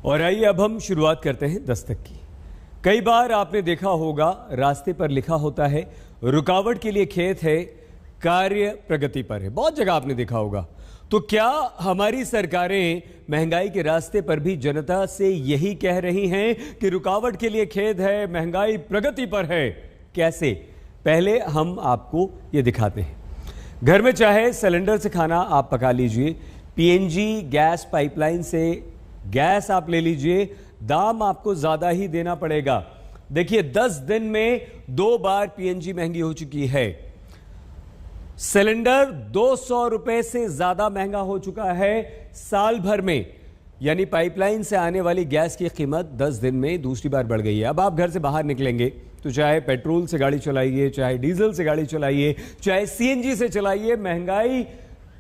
और आइए अब हम शुरुआत करते हैं दस्तक की। कई बार आपने देखा होगा रास्ते पर लिखा होता है रुकावट के लिए खेत है, कार्य प्रगति पर है। बहुत जगह आपने देखा होगा। तो क्या हमारी सरकारें महंगाई के रास्ते पर भी जनता से यही कह रही हैं कि रुकावट के लिए खेत है, महंगाई प्रगति पर है? कैसे? पहले हम आपको ये दिखाते हैं। घर में चाहे सिलेंडर से खाना आप पका लीजिए, पीएनजी गैस पाइपलाइन से गैस आप ले लीजिए, दाम आपको ज्यादा ही देना पड़ेगा। देखिए 10 दिन में 2 बार पीएनजी महंगी हो चुकी है। सिलेंडर 200 रुपए से ज्यादा महंगा हो चुका है साल भर में। यानी पाइपलाइन से आने वाली गैस की कीमत 10 दिन में दूसरी बार बढ़ गई है। अब आप घर से बाहर निकलेंगे तो चाहे पेट्रोल से गाड़ी चलाइए, चाहे डीजल से गाड़ी चलाइए, चाहे सीएनजी से चलाइए, महंगाई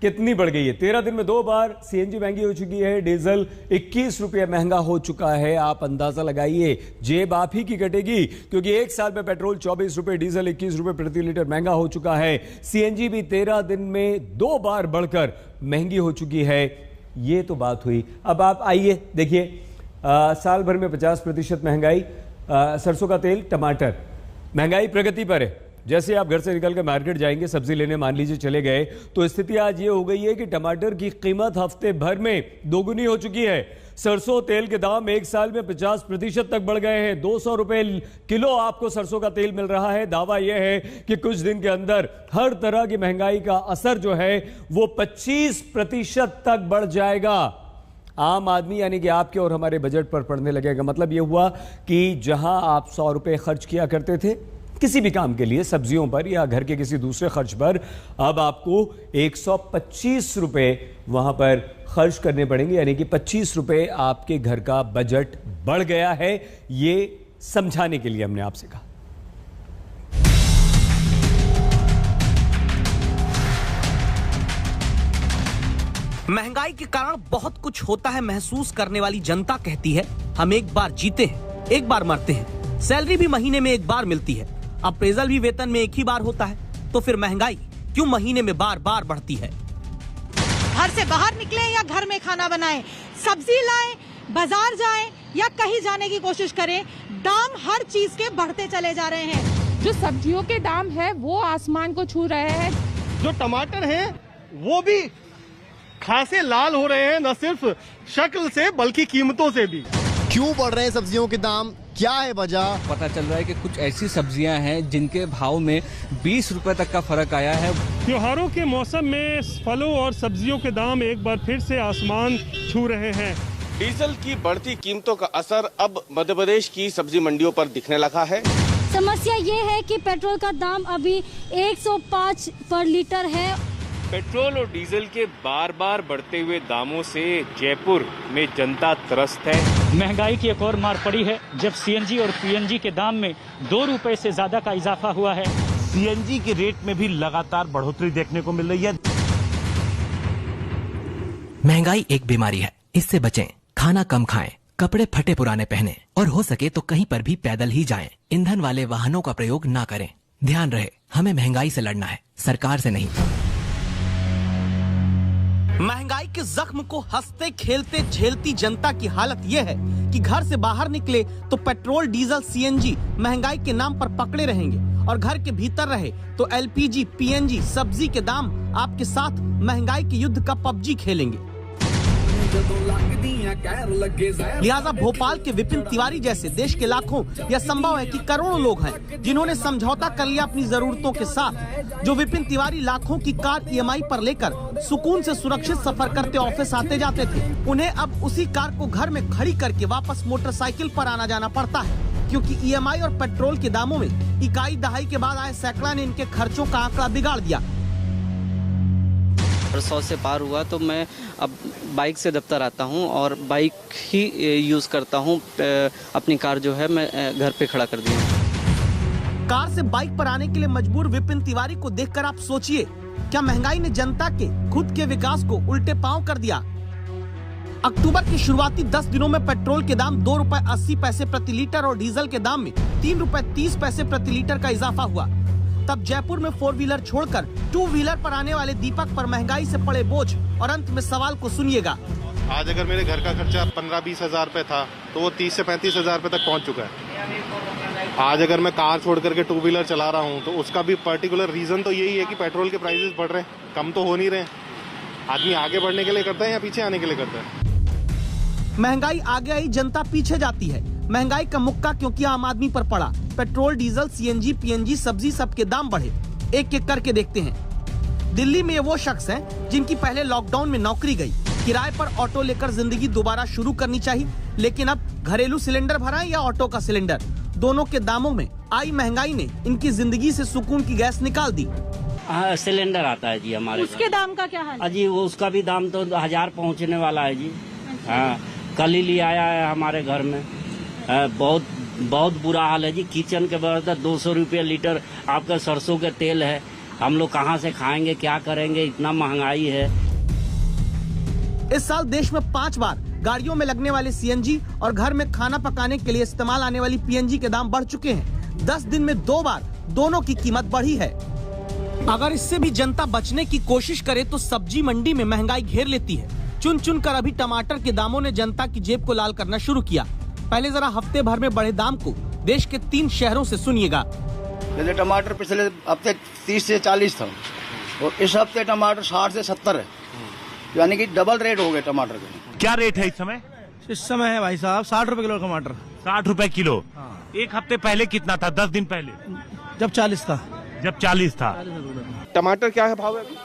कितनी बढ़ गई है। 13 दिन में 2 बार सीएनजी महंगी हो चुकी है, डीजल 21 रुपये महंगा हो चुका है। आप अंदाजा लगाइए, जेब आप ही की कटेगी, क्योंकि एक साल में पेट्रोल 24 रुपये, डीजल 21 रुपये प्रति लीटर महंगा हो चुका है। सीएनजी भी 13 दिन में 2 बार बढ़कर महंगी हो चुकी है। ये तो बात हुई। अब आप आइए देखिए, साल भर में 50% महंगाई। सरसों का तेल, टमाटर, महंगाई प्रगति पर है। जैसे आप घर से निकल कर मार्केट जाएंगे, सब्जी लेने मान लीजिए चले गए, तो स्थिति आज ये हो गई है कि टमाटर की कीमत हफ्ते भर में दोगुनी हो चुकी है। सरसों तेल के दाम एक साल में 50% तक बढ़ गए हैं। 200 रुपए किलो आपको सरसों का तेल मिल रहा है। दावा यह है कि कुछ दिन के अंदर हर तरह की महंगाई का असर जो है वो 25% तक बढ़ जाएगा। आम आदमी यानी कि आपके और हमारे बजट पर पड़ने लगेगा। मतलब यह हुआ कि जहां आप 100 रुपए खर्च किया करते थे किसी भी काम के लिए, सब्जियों पर या घर के किसी दूसरे खर्च पर, अब आपको 125 रुपए वहां पर खर्च करने पड़ेंगे। यानी कि 25 रुपए आपके घर का बजट बढ़ गया है। ये समझाने के लिए हमने आपसे कहा। महंगाई के कारण बहुत कुछ होता है महसूस करने वाली जनता कहती है हम एक बार जीते हैं, एक बार मरते हैं। सैलरी भी महीने में एक बार मिलती है, अप्रेजल भी वेतन में एक ही बार होता है। तो फिर महंगाई क्यों महीने में बार बार बढ़ती है? घर से बाहर निकले या घर में खाना बनाएं, सब्जी लाएं, बाजार जाएं या कहीं जाने की कोशिश करें, दाम हर चीज के बढ़ते चले जा रहे हैं। जो सब्जियों के दाम है वो आसमान को छू रहे हैं। जो टमाटर हैं वो भी खासे लाल हो रहे हैं, न सिर्फ शक्ल से बल्कि कीमतों से भी। क्यों बढ़ रहे हैं सब्जियों के दाम, क्या है वजह? पता चल रहा है कि कुछ ऐसी सब्जियां हैं जिनके भाव में 20 रुपए तक का फर्क आया है। त्योहारों के मौसम में फलों और सब्जियों के दाम एक बार फिर से आसमान छू रहे हैं। डीजल की बढ़ती कीमतों का असर अब मध्य प्रदेश की सब्जी मंडियों पर दिखने लगा है। समस्या ये है कि पेट्रोल का दाम अभी 105 पर लीटर है। पेट्रोल और डीजल के बार बार बढ़ते हुए दामों से जयपुर में जनता त्रस्त है। महंगाई की एक और मार पड़ी है जब सीएनजी और पीएनजी के दाम में 2 रुपए से ज्यादा का इजाफा हुआ है। सीएनजी के रेट में भी लगातार बढ़ोतरी देखने को मिल रही है। महंगाई एक बीमारी है, इससे बचें। खाना कम खाएं, कपड़े फटे पुराने पहने और हो सके तो कहीं पर भी पैदल ही जाएं। ईंधन वाले वाहनों का प्रयोग ना करें। ध्यान रहे, हमें महंगाई से लड़ना है, सरकार से नहीं। महंगाई के जख्म को हंसते खेलते झेलती जनता की हालत यह है कि घर से बाहर निकले तो पेट्रोल, डीजल, सीएनजी महंगाई के नाम पर पकड़े रहेंगे और घर के भीतर रहे तो एलपीजी, पीएनजी, सब्जी के दाम आपके साथ महंगाई के युद्ध का पबजी खेलेंगे। लिहाजा भोपाल के विपिन तिवारी जैसे देश के लाखों या संभव है कि करोड़ों लोग हैं जिन्होंने समझौता कर लिया अपनी जरूरतों के साथ। जो विपिन तिवारी लाखों की कार ईएमआई पर लेकर सुकून से सुरक्षित सफर करते ऑफिस आते जाते थे, उन्हें अब उसी कार को घर में खड़ी करके वापस मोटरसाइकिल पर आना जाना पड़ता है, क्योंकि ईएमआई और पेट्रोल के दामों में इकाई दहाई के बाद आए सैकड़ा ने इनके खर्चों का आंकड़ा बिगाड़ दिया। 100 से पार हुआ तो मैं अब बाइक से दफ्तर आता हूं और बाइक ही यूज़ करता हूं। अपनी कार जो है मैं घर पे खड़ा कर दिया। कार से बाइक पर आने के लिए मजबूर विपिन तिवारी को देखकर आप सोचिए, क्या महंगाई ने जनता के खुद के विकास को उल्टे पांव कर दिया? अक्टूबर की शुरुआती 10 दिनों में पेट्रोल के दाम 2 रुपए 80 पैसे प्रति लीटर और डीजल के दाम में 3 रुपए 30 पैसे प्रति लीटर का इजाफा हुआ। तब जयपुर में 4 व्हीलर छोड़कर 2 व्हीलर पर आने वाले दीपक पर महंगाई से पड़े बोझ और अंत में सवाल को सुनिएगा, आज अगर मेरे घर का खर्चा 15-20 हज़ार रुपये था तो वो 30 से 35 हज़ार रुपये तक पहुंच चुका है। आज अगर मैं कार छोड़ करके 2 व्हीलर चला रहा हूं तो उसका भी पर्टिकुलर रीज़न तो यही है कि पेट्रोल के प्राइसेस बढ़ रहे हैं, कम तो हो नहीं रहे हैं। आदमी आगे बढ़ने के लिए करता है या पीछे आने के लिए करता है? महंगाई आगे आई, जनता पीछे जाती है। महंगाई का मुक्का क्योंकि आम आदमी पर पड़ा। पेट्रोल, डीजल, सीएनजी, पीएनजी, सब्जी सबके दाम बढ़े। एक एक करके देखते हैं। दिल्ली में वो शख्स हैं जिनकी पहले लॉकडाउन में नौकरी गई, किराए पर ऑटो लेकर जिंदगी दोबारा शुरू करनी चाहिए, लेकिन अब घरेलू सिलेंडर भराएं या ऑटो का सिलेंडर, दोनों के दामों में आई महंगाई ने इनकी जिंदगी से सुकून की गैस निकाल दी। सिलेंडर आता है जी हमारे, उसके दाम का क्या हाल है? जी उसका भी दाम तो 1000 पहुँचने वाला है जी। हाँ, कल ही ले आया है हमारे घर में। बहुत बुरा हाल है जी। किचन के बर्तन 200 रुपये लीटर आपका सरसों का तेल है। हम लोग कहाँ से खाएंगे, क्या करेंगे, इतना महंगाई है। इस साल देश में 5 बार गाड़ियों में लगने वाले सीएनजी और घर में खाना पकाने के लिए इस्तेमाल आने वाली पीएनजी के दाम बढ़ चुके हैं। 10 दिन में 2 बार दोनों की कीमत बढ़ी है। अगर इससे भी जनता बचने की कोशिश करे तो सब्जी मंडी में महंगाई घेर लेती है। चुन चुन कर अभी टमाटर के दामों ने जनता की जेब को लाल करना शुरू किया। पहले जरा हफ्ते भर में बढ़े दाम को देश के 3 शहरों से सुनिएगा। जैसे टमाटर पिछले हफ्ते 30 से 40 था और इस हफ्ते टमाटर 60 से 70 है, यानी कि डबल रेट हो गए टमाटर के। क्या रेट है इस समय? इस समय है भाई साहब 60 रुपए किलो टमाटर। 60 रुपए किलो। एक हफ्ते पहले कितना था? 10 दिन पहले जब 40 था। जब 40 था। टमाटर क्या है भाव है अभी?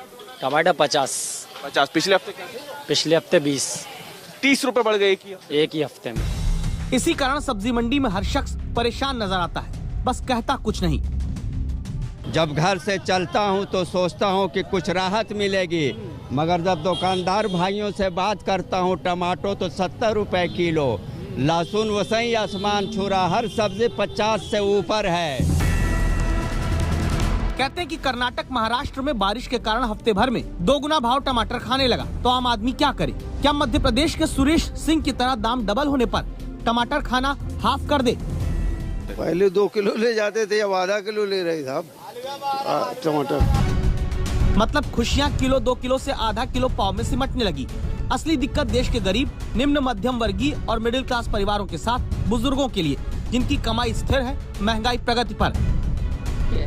टमाटर 50। पिछले हफ्ते क्या थे? पिछले हफ्ते 20। 30 रुपए बढ़ गए एक ही हफ्ते में। इसी कारण सब्जी मंडी में हर शख्स परेशान नजर आता है, बस कहता कुछ नहीं। जब घर से चलता हूँ तो सोचता हूँ कि कुछ राहत मिलेगी, मगर जब दुकानदार भाइयों से बात करता हूँ टमाटो तो 70 रुपए किलो, लहसुन वसई आसमान छू रहा, हर सब्जी 50 से ऊपर है। कहते हैं कि कर्नाटक, महाराष्ट्र में बारिश के कारण हफ्ते भर में 2 गुना भाव टमाटर खाने लगा, तो आम आदमी क्या करे? क्या मध्य प्रदेश के सुरेश सिंह की तरह दाम डबल होने पर टमाटर खाना हाफ कर दे? पहले 2 किलो ले जाते थे, अब आधा किलो ले रहे साहब टमाटर। मतलब खुशियाँ किलो 2 किलो से आधा किलो पाव में सिमटने लगी। असली दिक्कत देश के गरीब, निम्न मध्यम वर्गीय और मिडिल क्लास परिवारों के साथ बुजुर्गों के लिए, जिनकी कमाई स्थिर है, महंगाई प्रगति पर।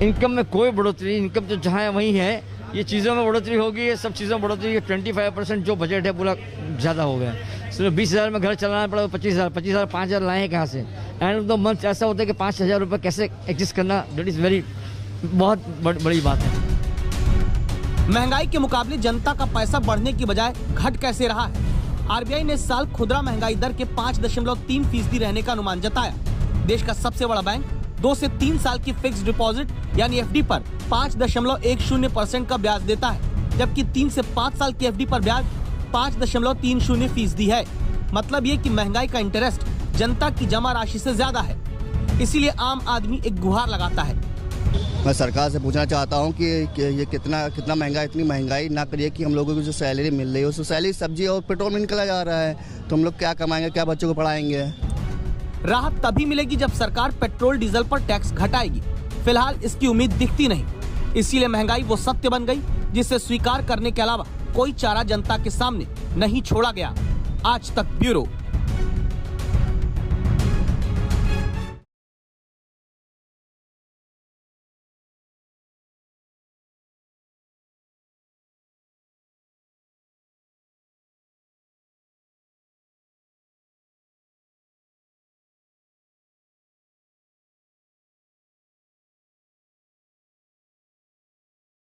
इनकम में कोई बढ़ोतरी, इनकम जो जहाँ है वही है। ये चीज़ों में बढ़ोतरी होगी, ये सब चीज़ों में बढ़ोतरी। 25% जो बजट है पूरा ज़्यादा हो गया। सिर्फ 20,000 में घर चलाना पड़ा, 25,000 5,000 लाए कहाँ से? एंड ऑफ द मंथ ऐसा होता है कि 5,000 रुपये कैसे एडजस्ट करना, दैट इज़ वेरी बहुत बड़ी बात है। महंगाई के मुकाबले जनता का पैसा बढ़ने की बजाय घट कैसे रहा है? आरबीआई ने इस साल खुदरा महंगाई दर के 5.3% रहने का अनुमान जताया। देश का सबसे बड़ा बैंक 2 से 3 साल की फिक्स डिपॉजिट यानी एफडी पर 5.10% का ब्याज देता है, जबकि 3 से 5 साल की एफडी पर ब्याज 5.30% है। मतलब ये कि महंगाई का इंटरेस्ट जनता की जमा राशि से ज्यादा है। इसीलिए आम आदमी एक गुहार लगाता है। मैं सरकार से पूछना चाहता हूं कि ये कितना महंगा, इतनी महंगाई ना करिए कि हम लोगों को जो सैलरी मिल रही है उस सैलरी सब्जी और पेट्रोल में निकला जा रहा है, तो हम लोग क्या कमाएंगे, क्या बच्चों को पढ़ाएंगे? राहत तभी मिलेगी जब सरकार पेट्रोल डीजल पर टैक्स घटाएगी। फिलहाल इसकी उम्मीद दिखती नहीं। इसीलिए महंगाई वो सत्य बन गई जिसे स्वीकार करने के अलावा कोई चारा जनता के सामने नहीं छोड़ा गया। आज तक ब्यूरो।